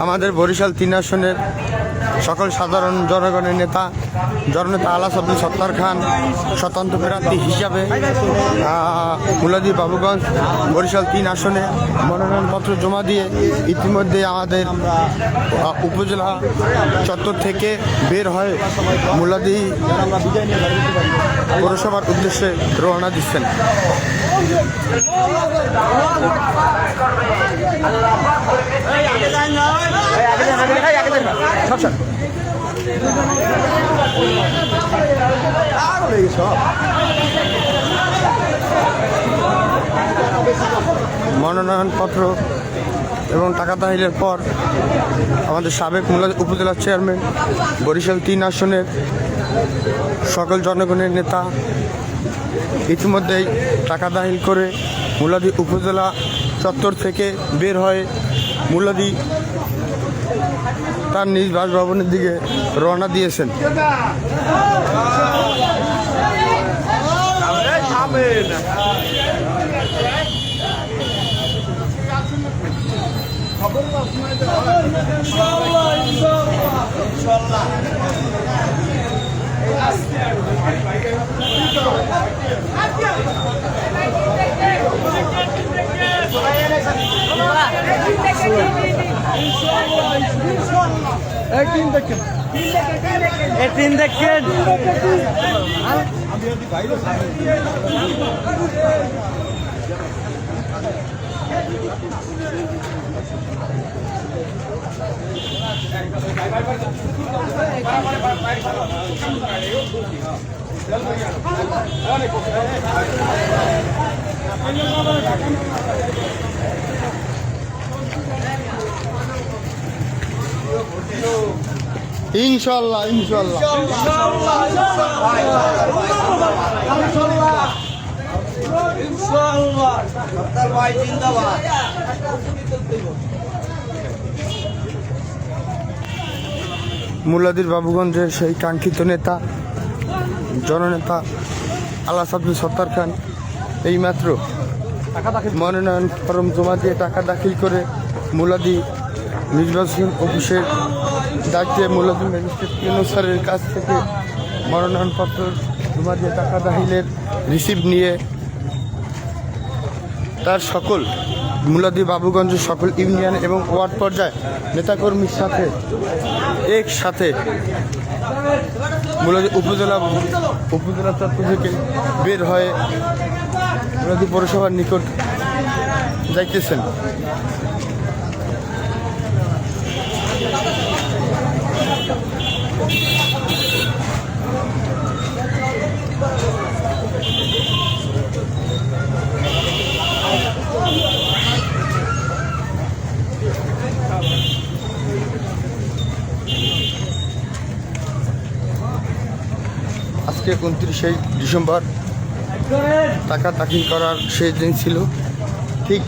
আমাদের বরিশাল 3 আসনের সকল সাধারণ জনগণের নেতা জননেতা আলাস আব্দুল সত্তার খান স্বতন্ত্র প্রার্থী হিসাবে মুলাদি বাবুগঞ্জ বরিশাল 3 আসনে মনোনয়নপত্র জমা দিয়ে ইতিমধ্যে আমাদের উপজেলা চত্বর থেকে বের হয়ে মুলাদি পৌরসভার উদ্দেশ্যে রওনা দিচ্ছেন। মনোনয়নপত্র এবং টাকা দাখিলের পর আমাদের সাবেক উপজেলা চেয়ারম্যান বরিশাল 3 আসনের সকল জনগণের নেতা ইতিমধ্যেই টাকা দাখিল করে মুলাদি উপজেলা চত্বর থেকে বের হয়ে মুলাদি তার নিজ বাসভবনের দিকে রওনা দিয়েছেন। তিন দেখেন ইনশাআল্লাহ ইনশাআল্লাহ মুলাদির বাবুগঞ্জের সেই কাঙ্ক্ষিত নেতা জননেতা আলাস আব্দুল সত্তার খান এইমাত্র মনোনয়ন ফরম জমা দিয়ে টাকা দাখিল করে মুলাদি নির্বাচন অফিসের দায়িত্বে মুলাদি ম্যাজিস্ট্রেট স্যারের কাছ থেকে মনোনয়নপত্র জমা দিয়ে টাকা দাখিলের রিসিপ্ট নিয়ে তার সকল মুলাদি বাবুগঞ্জের সকল ইউনিয়ন এবং ওয়ার্ড পর্যায়ে নেতাকর্মীর সাথে একসাথে মুলাদি উপজেলা চত্বর থেকে বের হয়ে মুলাদি পৌরসভার নিকট যাইতেছেন। আজকে 29শে ডিসেম্বর টাকা দাখিল করার শেষ দিন ছিল। ঠিক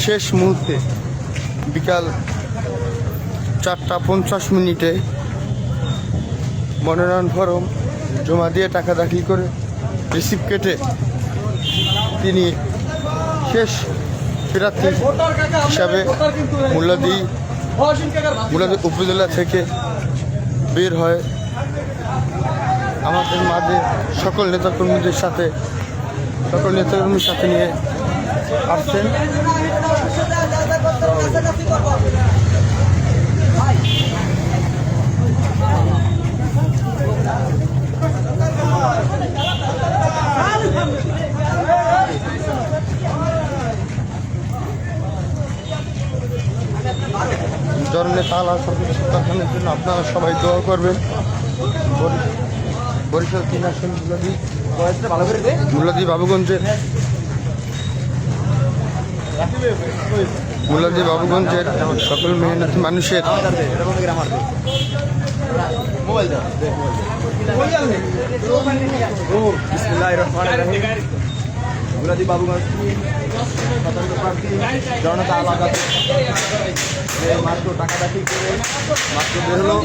শেষ মুহূর্তে বিকাল 4:50 মনোনয়ন ফরম জমা দিয়ে টাকা দাখিল করে রিসিপ্ট কেটে তিনি শেষ প্রার্থী হিসাবে মুলাদি উপজেলা থেকে বের হয় আমাদের মাঝে সকল নেতাকর্মীর সাথে নিয়ে আসছেন। জননেতা আলাস আব্দুল সত্তার খানের জন্য আপনারা সবাই দোয়া করবেন। বরিশাল 3 আসন মুলাদি বাবুগঞ্জের সকল মেহনতি মানুষের মুলাদি বাবুগঞ্জ জনতা আলাদা মাত্র টাকা দাখিল করে মাত্র বের হলো।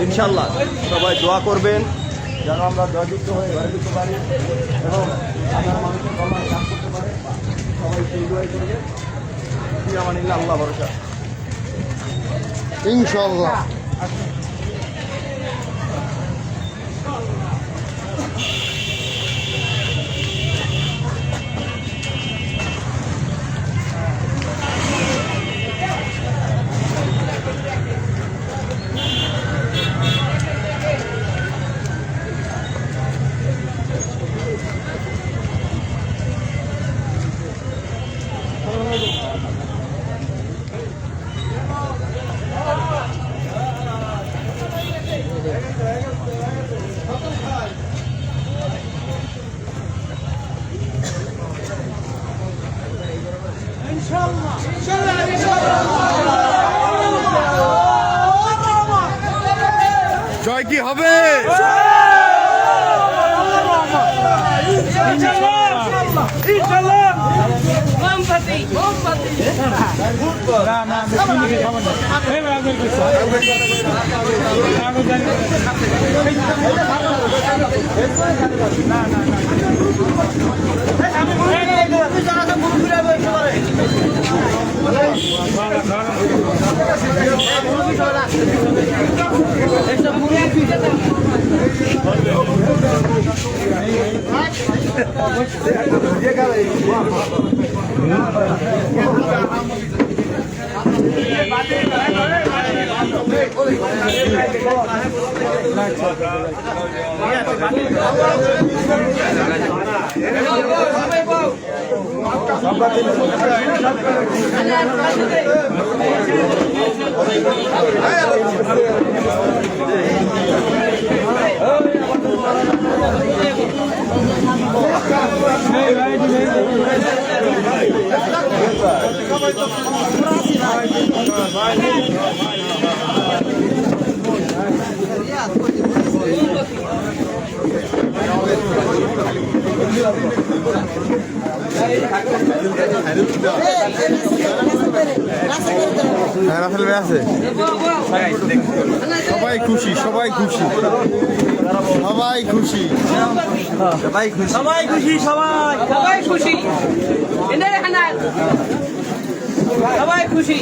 ইনশাল্লাহ সবাই দোয়া করবেন যেন আমরা জয়যুক্ত হয়ে ঘরে ঢুকতে পারি এবং সাধারণ মানুষের কল্যাণ কাজ করতে পারে। সবাই সেই দোয়াই করবে। আমানিল্লাহ, আল্লাহ ভরসা। ইনশাল্লাহ। জয় কি হবে? রাসেল ভাই আছে, সবাই খুশি, সবাই খুশি, সবাই খুশি, সবাই খুশি, সবাই খুশি, সবাই খুশি, সবাই খুশি।